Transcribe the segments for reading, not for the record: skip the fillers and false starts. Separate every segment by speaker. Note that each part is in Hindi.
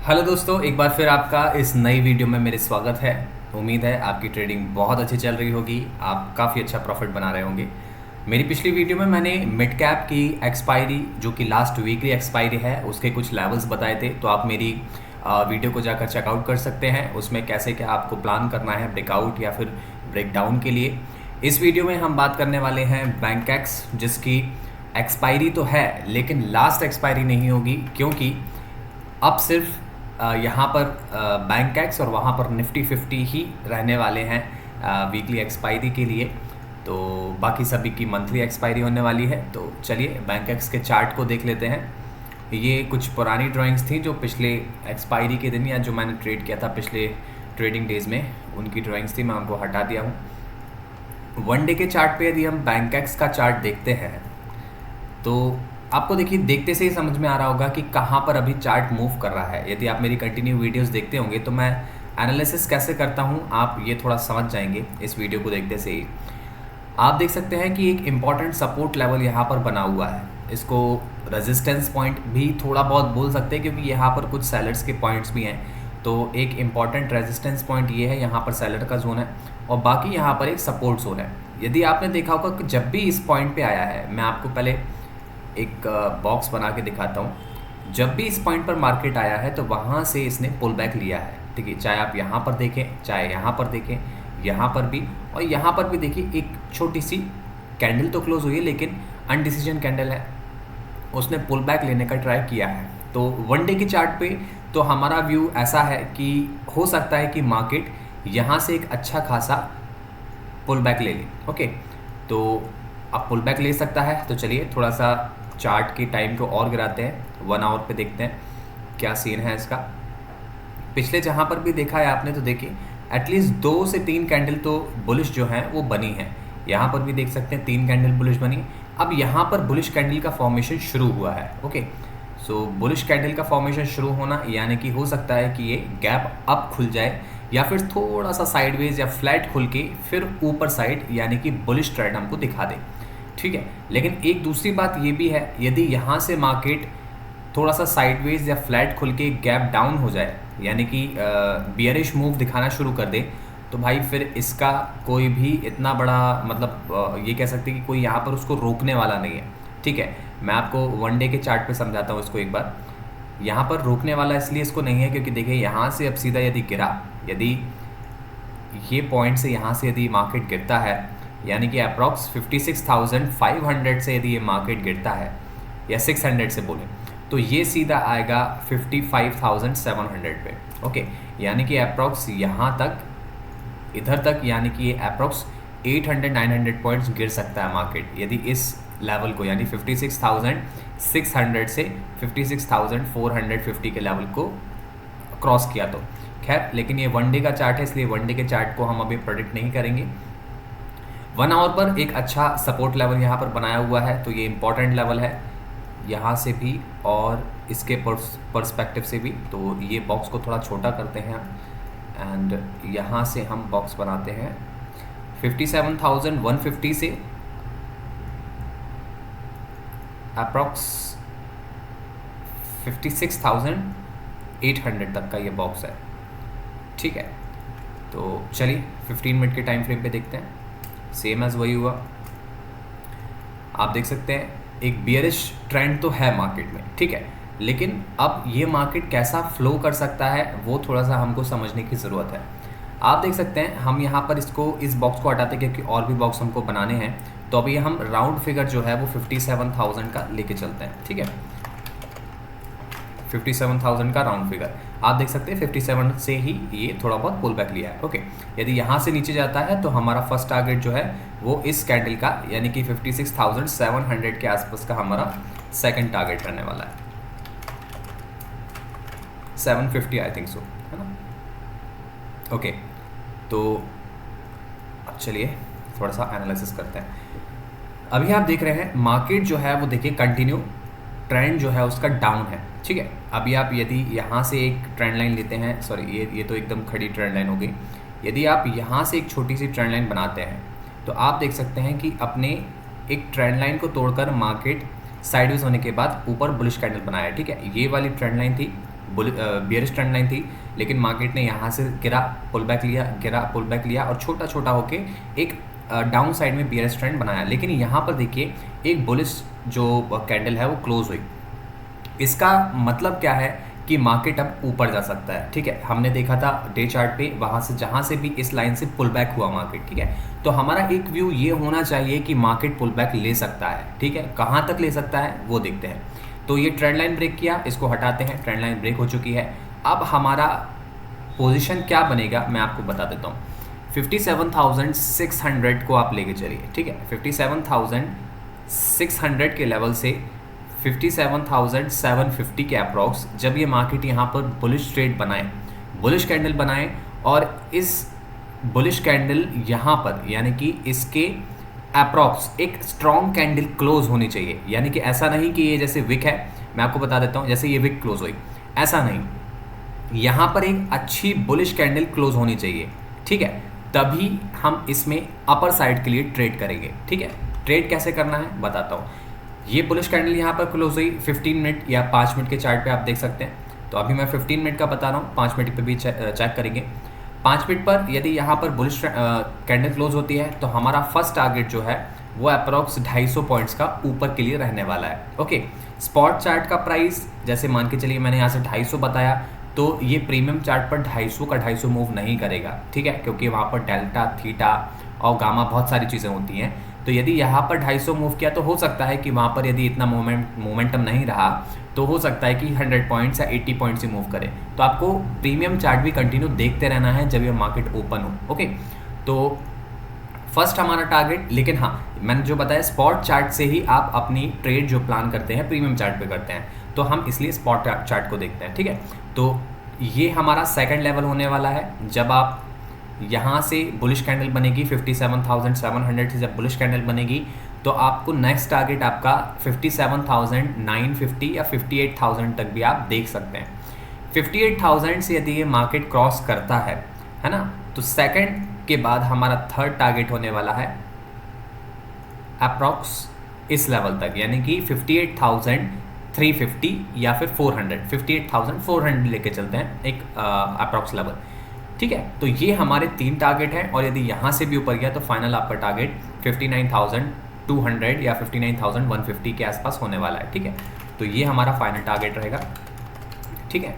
Speaker 1: हेलो दोस्तों, एक बार फिर आपका इस नई वीडियो में मेरे स्वागत है। उम्मीद है आपकी ट्रेडिंग बहुत अच्छी चल रही होगी, आप काफ़ी अच्छा प्रॉफिट बना रहे होंगे। मेरी पिछली वीडियो में मैंने मिड कैप की एक्सपायरी, जो कि लास्ट वीकली एक्सपायरी है, उसके कुछ लेवल्स बताए थे। तो आप मेरी वीडियो को जाकर चेकआउट कर सकते हैं, उसमें कैसे क्या आपको प्लान करना है ब्रेकआउट या फिर ब्रेकडाउन के लिए। इस वीडियो में हम बात करने वाले हैं बैंकैक्स, जिसकी एक्सपायरी तो है लेकिन लास्ट एक्सपायरी नहीं होगी, क्योंकि अब सिर्फ यहाँ पर बैंकैक्स और वहाँ पर निफ्टी 50 ही रहने वाले हैं वीकली एक्सपायरी के लिए। तो बाकी सभी की मंथली एक्सपायरी होने वाली है। तो चलिए बैंकैक्स के चार्ट को देख लेते हैं। ये कुछ पुरानी ड्राइंग्स थी जो पिछले एक्सपायरी के दिन या जो मैंने ट्रेड किया था पिछले ट्रेडिंग डेज़ में, उनकी ड्राइंग्स थी, मैं उनको हटा दिया हूँ। वन डे के चार्ट पे यदि हम बैंकैक्स का चार्ट देखते हैं तो आपको देखिए, देखते से ही समझ में आ रहा होगा कि कहाँ पर अभी चार्ट मूव कर रहा है। यदि आप मेरी कंटिन्यू वीडियोस देखते होंगे तो मैं एनालिसिस कैसे करता हूँ आप ये थोड़ा समझ जाएंगे इस वीडियो को देखते से ही। आप देख सकते हैं कि एक इम्पॉर्टेंट सपोर्ट लेवल यहाँ पर बना हुआ है। इसको रेजिस्टेंस पॉइंट भी थोड़ा बहुत बोल सकते हैं, क्योंकि यहाँ पर कुछ सेलर्स के पॉइंट्स भी हैं। तो एक इम्पॉर्टेंट रेजिस्टेंस पॉइंट ये है, यहाँ पर सेलर का जोन है, और बाकी यहाँ पर एक सपोर्ट जोन है। यदि आपने देखा होगा कि जब भी इस पॉइंट पे आया है, मैं आपको पहले एक बॉक्स बना के दिखाता हूँ। जब भी इस पॉइंट पर मार्केट आया है तो वहाँ से इसने पुल बैक लिया है। ठीक है, चाहे आप यहाँ पर देखें, चाहे यहाँ पर देखें, यहाँ पर भी और यहाँ पर भी देखिए, एक छोटी सी कैंडल तो क्लोज हुई है लेकिन अनडिसीजन कैंडल है, उसने पुल बैक लेने का ट्राई किया है। तो वन डे के चार्ट पे तो हमारा व्यू ऐसा है कि हो सकता है कि मार्केट यहाँ से एक अच्छा खासा पुल बैक ले ले। ओके, तो अब पुल बैक ले सकता है। तो चलिए थोड़ा सा चार्ट के टाइम को और गिराते हैं, 1 आवर पे देखते हैं क्या सीन है इसका। पिछले जहाँ पर भी देखा है आपने तो देखिए एटलीस्ट 2 से 3 कैंडल तो बुलिश जो हैं वो बनी है। यहाँ पर भी देख सकते हैं 3 कैंडल बुलिश बनी। अब यहाँ पर बुलिश कैंडल का फॉर्मेशन शुरू हुआ है। ओके, सो बुलिश कैंडल का फॉर्मेशन शुरू होना यानी कि हो सकता है कि ये गैप अप खुल जाए या फिर थोड़ा सा साइडवेज या फ्लैट खुल के फिर ऊपर साइड यानी कि बुलिश ट्रेंड हमको दिखा दे। ठीक है, लेकिन एक दूसरी बात ये भी है, यदि यहाँ से मार्केट थोड़ा सा साइडवेज या फ्लैट खुल के गैप डाउन हो जाए यानी कि बियरिश मूव दिखाना शुरू कर दे, तो भाई फिर इसका कोई भी इतना बड़ा मतलब ये कह सकते हैं कि कोई यहाँ पर उसको रोकने वाला नहीं है। ठीक है, मैं आपको वन डे के चार्ट पे समझाता हूँ इसको एक बार। यहाँ पर रोकने वाला इसलिए इसको नहीं है क्योंकि देखिए यहाँ से अब सीधा यदि गिरा, यदि ये पॉइंट से यहाँ से यदि मार्केट गिरता है यानी कि अप्रॉक्स 56,500 से यदि ये मार्केट गिरता है या 600 से बोलें तो ये सीधा आएगा 55,700 पे। ओके, यानी कि अप्रॉक्स यहाँ तक, इधर तक, यानी कि ये अप्रॉक्स 800-900 पॉइंट्स गिर सकता है मार्केट यदि इस लेवल को यानी 56,600 से 56,450 के लेवल को क्रॉस किया तो। खैर, लेकिन ये वन डे का चार्ट है इसलिए वन डे के चार्ट को हम अभी प्रेडिक्ट नहीं करेंगे। 1 आवर पर एक अच्छा सपोर्ट लेवल यहाँ पर बनाया हुआ है, तो ये इम्पॉर्टेंट लेवल है यहाँ से भी और इसके पर्सपेक्टिव से भी। तो ये बॉक्स को थोड़ा छोटा करते हैं एंड यहाँ से हम बॉक्स बनाते हैं 57,150 से अप्रॉक्स 56,800 तक का ये बॉक्स है। ठीक है, तो चलिए 15 मिनट के टाइम फ्रेम पे देखते हैं। सेम एज वही हुआ, आप देख सकते हैं एक बियरिश ट्रेंड तो है मार्केट में। ठीक है, लेकिन अब ये मार्केट कैसा फ्लो कर सकता है वो थोड़ा सा हमको समझने की ज़रूरत है। आप देख सकते हैं हम यहाँ पर इस बॉक्स को हटाते क्योंकि और भी बॉक्स हमको बनाने हैं। तो अभी हम राउंड फिगर जो है वो 57,000 का लेके चलते हैं। ठीक है, 57,000 का राउंड फिगर आप देख सकते हैं 57 से ही ये थोड़ा बहुत पुल बैक लिया है। ओके, यदि यहाँ से नीचे जाता है तो हमारा फर्स्ट टारगेट जो है वो इस कैंडल का यानी कि 56,700 के आसपास का हमारा सेकंड टारगेट रहने वाला है। 750 आई थिंक सो, है ना। ओके, तो अब चलिए थोड़ा सा एनालिसिस करते हैं। अभी आप देख रहे हैं मार्केट जो है वो देखिए कंटिन्यू ट्रेंड जो है उसका डाउन है। ठीक है, अभी आप यदि यहाँ से एक ट्रेंड लाइन लेते हैं, सॉरी ये तो एकदम खड़ी ट्रेंड लाइन हो गई। यदि आप यहाँ से एक छोटी सी ट्रेंड लाइन बनाते हैं तो आप देख सकते हैं कि अपने एक ट्रेंड लाइन को तोड़कर मार्केट साइडवेज होने के बाद ऊपर बुलिश कैंडल बनाया है। ठीक है, ये वाली ट्रेंड लाइन थी, बियरिश ट्रेंड लाइन थी, लेकिन मार्केट ने यहाँ से गिरा पुल बैक लिया और छोटा छोटा होके एक डाउन साइड में बियरिश ट्रेंड बनाया। लेकिन यहाँ पर देखिए एक बुलिश जो कैंडल है वो क्लोज हुई। इसका मतलब क्या है कि मार्केट अब ऊपर जा सकता है। ठीक है, हमने देखा था डे चार्ट पे वहाँ से जहाँ से भी इस लाइन से पुल बैक हुआ मार्केट। ठीक है, तो हमारा एक व्यू ये होना चाहिए कि मार्केट पुल बैक ले सकता है। ठीक है, कहाँ तक ले सकता है वो देखते हैं। तो ये ट्रेंड लाइन ब्रेक किया, इसको हटाते हैं, ट्रेंड लाइन ब्रेक हो चुकी है। अब हमारा पोजीशन क्या बनेगा मैं आपको बता देता हूँ। 57,600 को आप लेके चलिए। ठीक है, 57,600 के लेवल से 57,750 के अप्रॉक्स जब ये मार्केट यहाँ पर बुलिश ट्रेड बनाए, बुलिश कैंडल बनाए, और इस बुलिश कैंडल यहाँ पर यानी कि इसके अप्रॉक्स एक स्ट्रॉन्ग कैंडल क्लोज होनी चाहिए। यानी कि ऐसा नहीं कि ये जैसे विक है, मैं आपको बता देता हूँ, जैसे ये विक क्लोज हुई ऐसा नहीं, यहाँ पर एक अच्छी बुलिश कैंडल क्लोज होनी चाहिए। ठीक है, तभी हम इसमें अपर साइड के लिए ट्रेड करेंगे। ठीक है, ट्रेड कैसे करना है बताता हूँ। ये बुलिश कैंडल यहाँ पर क्लोज हुई 15 मिनट या 5 मिनट के चार्ट पे आप देख सकते हैं। तो अभी मैं 15 मिनट का बता रहा हूँ, 5 मिनट पे भी चेक करेंगे। 5 मिनट पर यदि यहाँ पर बुलिश कैंडल क्लोज होती है तो हमारा फर्स्ट टारगेट जो है वो अप्रॉक्स 250 पॉइंट्स का ऊपर के लिए रहने वाला है। ओके, स्पॉट चार्ट का प्राइस जैसे मान के चलिए मैंने यहाँ से 250 बताया, तो ये प्रीमियम चार्ट पर 250 का 250 मूव नहीं करेगा। ठीक है, क्योंकि वहाँ पर डेल्टा, थीटा और गामा बहुत सारी चीज़ें होती हैं। तो यदि यहाँ पर 250 मूव किया तो हो सकता है कि वहाँ पर यदि इतना मोमेंटम नहीं रहा तो हो सकता है कि 100 पॉइंट्स या 80 पॉइंट्स ही मूव करे। तो आपको प्रीमियम चार्ट भी कंटिन्यू देखते रहना है जब ये मार्केट ओपन हो। ओके, तो फर्स्ट हमारा टारगेट, लेकिन हाँ मैंने जो बताया स्पॉट चार्ट से ही आप अपनी ट्रेड जो प्लान करते हैं प्रीमियम चार्ट पे करते हैं, तो हम इसलिए स्पॉट चार्ट को देखते हैं। ठीक है, तो ये हमारा सेकंड लेवल होने वाला है। जब आप यहाँ से बुलिश कैंडल बनेगी 57,700 से जब बुलिश कैंडल बनेगी तो आपको नेक्स्ट टारगेट आपका 57,950 या 58,000 तक भी आप देख सकते हैं। 58,000 से यदि ये मार्केट क्रॉस करता है ना, तो सेकंड के बाद हमारा थर्ड टारगेट होने वाला है अप्रॉक्स इस लेवल तक, यानी कि 58,350 या फिर 400, 58,400 लेके चलते हैं एक अप्रॉक्स लेवल। ठीक है, तो ये हमारे 3 टारगेट हैं, और यदि यहाँ से भी ऊपर गया तो फाइनल आपका टारगेट 59,200 या 59,150 के आसपास होने वाला है। ठीक है, तो ये हमारा फाइनल टारगेट रहेगा। ठीक है,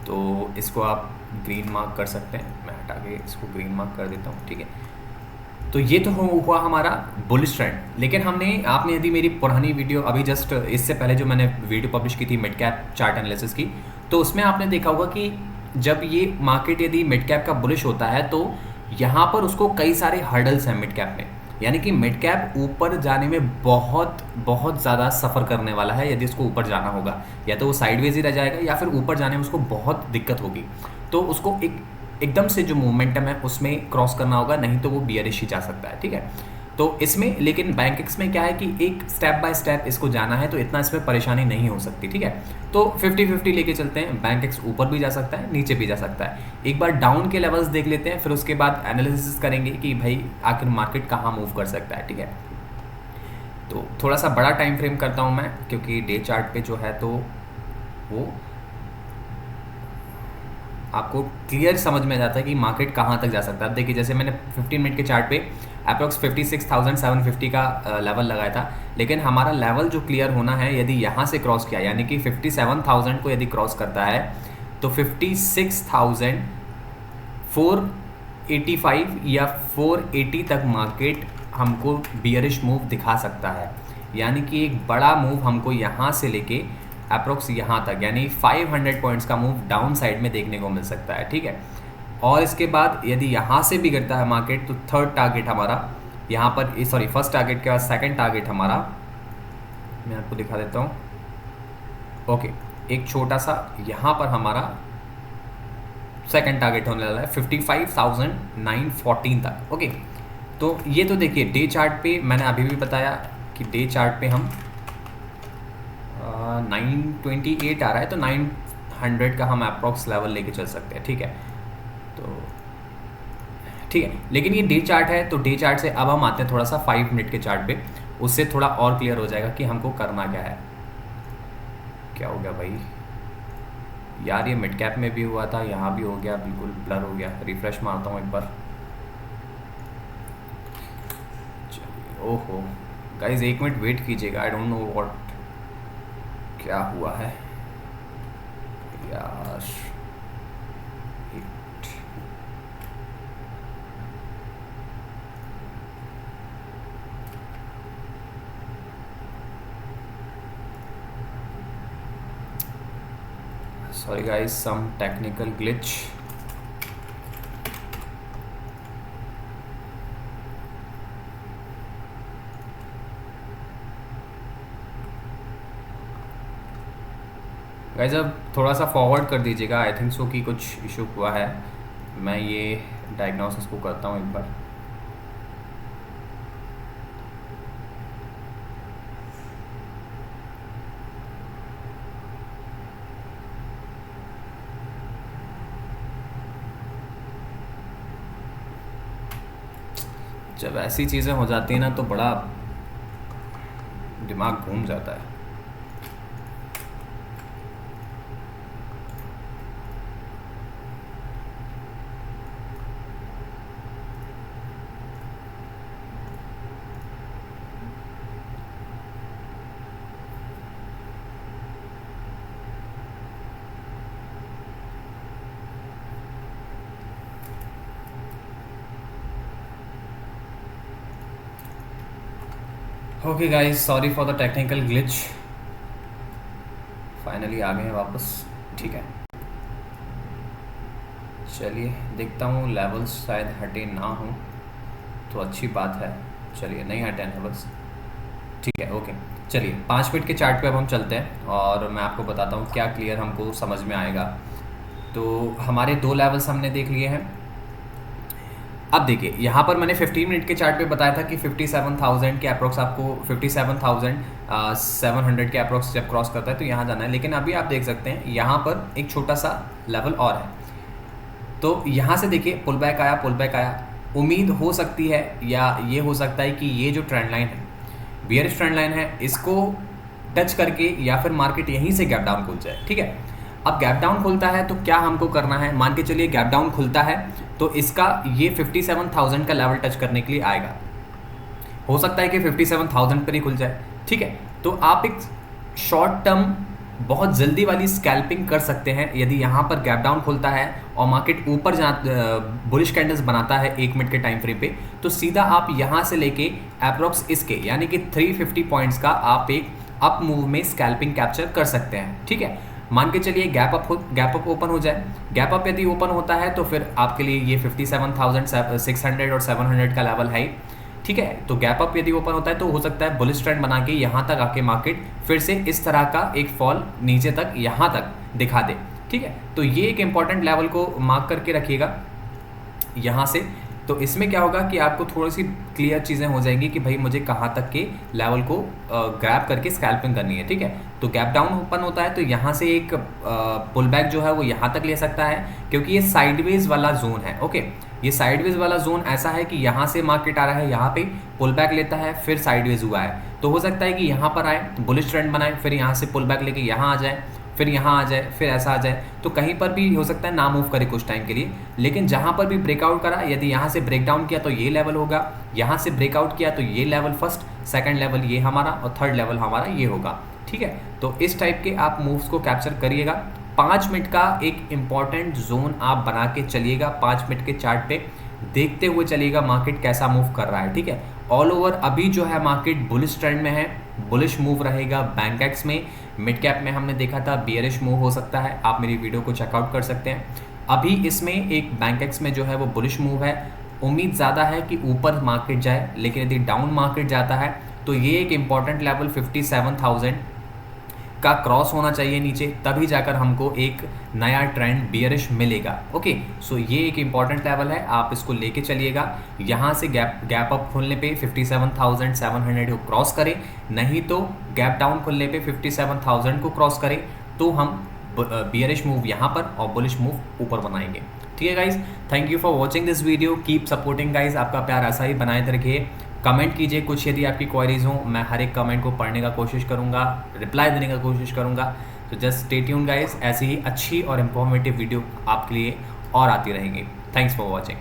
Speaker 1: तो इसको आप ग्रीन मार्क कर सकते हैं, मैं हटा के इसको ग्रीन मार्क कर देता हूँ। ठीक है, तो ये तो हुआ हमारा बुलिश ट्रेंड। लेकिन आपने यदि मेरी पुरानी वीडियो अभी जस्ट इससे पहले जो मैंने वीडियो पब्लिश की थी मिड कैप चार्ट एनालिसिस की, तो उसमें आपने देखा होगा कि जब ये मार्केट यदि मिड कैप का बुलिश होता है तो यहाँ पर उसको कई सारे हर्डल्स हैं मिड कैप में, यानी कि मिड कैप ऊपर जाने में बहुत बहुत ज़्यादा सफ़र करने वाला है। यदि उसको ऊपर जाना होगा या तो वो साइडवेज ही रह जाएगा या फिर ऊपर जाने में उसको बहुत दिक्कत होगी, तो उसको एकदम से जो मोमेंटम है उसमें क्रॉस करना होगा, नहीं तो वो बियरिश ही जा सकता है। ठीक है, तो इसमें लेकिन बैंक एक्स में क्या है कि एक स्टेप बाय स्टेप इसको जाना है, तो इतना इसमें परेशानी नहीं हो सकती। ठीक है, तो 50-50 लेके चलते हैं। बैंक एक्स ऊपर भी जा सकता है, नीचे भी जा सकता है। एक बार डाउन के लेवल्स देख लेते हैं, फिर उसके बाद एनालिसिस करेंगे कि भाई आखिर मार्केट कहाँ मूव कर सकता है। ठीक है, तो थोड़ा सा बड़ा टाइम फ्रेम करता हूँ मैं, क्योंकि डे चार्ट पे जो है तो वो आपको क्लियर समझ में आ जाता है कि मार्केट कहाँ तक जा सकता है। अब देखिए, जैसे मैंने 15 मिनट के चार्ट पे अप्रॉक्स 56,750 का लेवल लगाया था, लेकिन हमारा लेवल जो क्लियर होना है यदि यहाँ से क्रॉस किया, यानी कि 57,000 को यदि क्रॉस करता है तो 56,485 या 480 तक मार्केट हमको बियरिश मूव दिखा सकता है। यानी कि एक बड़ा मूव हमको यहाँ से लेके अप्रोक्स यहाँ तक, यानी 500 पॉइंट्स का मूव डाउन साइड में देखने को मिल सकता है। ठीक है, और इसके बाद यदि यहाँ से भी गिरता है मार्केट तो थर्ड टारगेट हमारा यहाँ पर, सॉरी फर्स्ट टारगेट के बाद सेकंड टारगेट हमारा मैं आपको दिखा देता हूँ। ओके, एक छोटा सा यहाँ पर हमारा सेकंड टारगेट होने वाला है 55,914 तक। ओके, तो ये तो देखिए डे चार्ट पे मैंने अभी भी बताया कि डे चार्ट पे हम 928 आ रहा है, तो 900 का हम अप्रॉक्स लेवल लेके चल सकते हैं। ठीक है, तो ठीक है, लेकिन ये डे चार्ट है, तो डे चार्ट से अब हम आते हैं थोड़ा सा 5 मिनट के चार्ट पे, उससे थोड़ा और क्लियर हो जाएगा कि हमको करना क्या है। क्या हो गया भाई, यार ये मिड कैप में भी हुआ था, यहाँ भी हो गया, बिल्कुल ब्लर हो गया। रिफ्रेश मारता हूँ एक बार। चलिए, ओहो गाइज 1 मिनट वेट कीजिएगा। आई डोंट नो व्हाट क्या हुआ है यार। Sorry guys, some technical glitch. Guys अब थोड़ा सा फॉरवर्ड कर दीजिएगा। आई थिंक सो कि कुछ इशू हुआ है। मैं ये डायग्नोसिस को करता हूँ एक बार। जब ऐसी चीज़ें हो जाती हैं ना तो बड़ा दिमाग घूम जाता है। Okay guys, sorry for the technical glitch. Finally आ गए हैं वापस। ठीक है, चलिए देखता हूँ। लेवल्स शायद हटे ना हो तो अच्छी बात है। चलिए नहीं हटे लेवल्स, ठीक है। ओके चलिए 5 मिनट के चार्ट पे अब हम चलते हैं और मैं आपको बताता हूँ क्या क्लियर हमको समझ में आएगा। तो हमारे 2 लेवल्स हमने देख लिए हैं। अब देखिए यहाँ पर मैंने 15 मिनट के चार्ट पे बताया था कि 57,000 के अप्रोक्स आपको 57,700 के अप्रोक्स जब क्रॉस करता है तो यहाँ जाना है। लेकिन अभी आप देख सकते हैं यहाँ पर एक छोटा सा लेवल और है। तो यहाँ से देखिए पुल बैक आया, पुल बैक आया। उम्मीद हो सकती है या ये हो सकता है कि ये जो ट्रेंड लाइन है, बियरिश ट्रेंड लाइन है, इसको टच करके या फिर मार्केट यहीं से गैप डाउन खुल जाए। ठीक है, अब गैप डाउन खुलता है तो क्या हमको करना है। मान के चलिए गैप डाउन खुलता है तो इसका ये 57,000 का लेवल टच करने के लिए आएगा। हो सकता है कि 57,000 पर ही खुल जाए। ठीक है, तो आप एक शॉर्ट टर्म बहुत जल्दी वाली स्कैल्पिंग कर सकते हैं। यदि यहाँ पर गैप डाउन खुलता है और मार्केट ऊपर बुलिश कैंडल्स बनाता है 1 मिनट के टाइम फ्रेम पे, तो सीधा आप यहाँ से लेके अप्रोक्स इसके यानी कि 350 पॉइंट्स का आप एक अप मूव में स्कैल्पिंग कैप्चर कर सकते हैं। ठीक है, मान के चलिए गैप अप ओपन हो जाए। गैप अप यदि ओपन होता है तो फिर आपके लिए ये 57,600 और 700 का लेवल है। ठीक है, तो गैप अप यदि ओपन होता है तो हो सकता है बुलिश ट्रेंड बना के यहाँ तक आके मार्केट फिर से इस तरह का एक फॉल नीचे तक यहाँ तक दिखा दे। ठीक है, तो ये एक इंपॉर्टेंट लेवल को मार्क करके रखिएगा यहाँ से। तो इसमें क्या होगा कि आपको थोड़ी सी क्लियर चीज़ें हो जाएंगी कि भाई मुझे कहाँ तक के लेवल को ग्रैब करके स्कैल्पिंग करनी है। ठीक है, तो गैप डाउन ओपन होता है तो यहाँ से एक पुल बैक जो है वो यहाँ तक ले सकता है, क्योंकि ये साइडवेज वाला जोन है। ओके, ये साइडवेज वाला जोन ऐसा है कि यहाँ से मार्केट आ रहा है, यहाँ पे पुल बैक लेता है, फिर साइडवेज हुआ है। तो हो सकता है कि यहाँ पर आए, बुलिश ट्रेंड बनाए, फिर यहाँ से पुल बैक लेके यहाँ आ जाए, फिर यहाँ आ जाए, फिर ऐसा आ जाए। तो कहीं पर भी हो सकता है ना मूव करे कुछ टाइम के लिए। लेकिन जहाँ पर भी ब्रेकआउट करा, यदि यहाँ से ब्रेक डाउन किया तो ये लेवल होगा, यहाँ से ब्रेकआउट किया तो ये लेवल फर्स्ट, सेकंड लेवल ये हमारा और थर्ड लेवल हमारा ये होगा। ठीक है, तो इस टाइप के आप मूव्स को कैप्चर करिएगा। 5 मिनट का एक इम्पॉर्टेंट जोन आप बना के चलिएगा। 5 मिनट के चार्ट पे देखते हुए चलिएगा मार्केट कैसा मूव कर रहा है। ठीक है, ऑल ओवर अभी जो है मार्केट बुलिश ट्रेंड में है, बुलिश मूव रहेगा। बैंकएक्स में मिड कैप में हमने देखा था बियरिश मूव हो सकता है, आप मेरी वीडियो को चेकआउट कर सकते हैं। अभी इसमें एक बैंकएक्स में जो है वो बुलिश मूव है। उम्मीद ज़्यादा है कि ऊपर मार्केट जाए, लेकिन यदि डाउन मार्केट जाता है तो ये एक इम्पॉर्टेंट लेवल 57,000 का क्रॉस होना चाहिए नीचे, तभी जाकर हमको एक नया ट्रेंड बियरिश मिलेगा। ओके, सो ये एक इंपॉर्टेंट लेवल है, आप इसको लेके चलिएगा। यहाँ से गैप अप खुलने पे 57,700 को क्रॉस करें, नहीं तो गैप डाउन खुलने पे 57,000 को क्रॉस करें, तो हम बियरिश मूव यहाँ पर और बुलिश मूव ऊपर बनाएंगे। ठीक है guys, thank you for watching this video, keep supporting guys. आपका प्यार ऐसा ही बनाए रखिए। कमेंट कीजिए कुछ, यदि आपकी क्वेरीज हो, मैं हर एक कमेंट को पढ़ने का कोशिश करूँगा, रिप्लाई देने का कोशिश करूँगा। तो जस्ट स्टे ट्यून गाइस, ऐसी ही अच्छी और इंफॉर्मेटिव वीडियो आपके लिए और आती रहेंगी। Thanks for watching.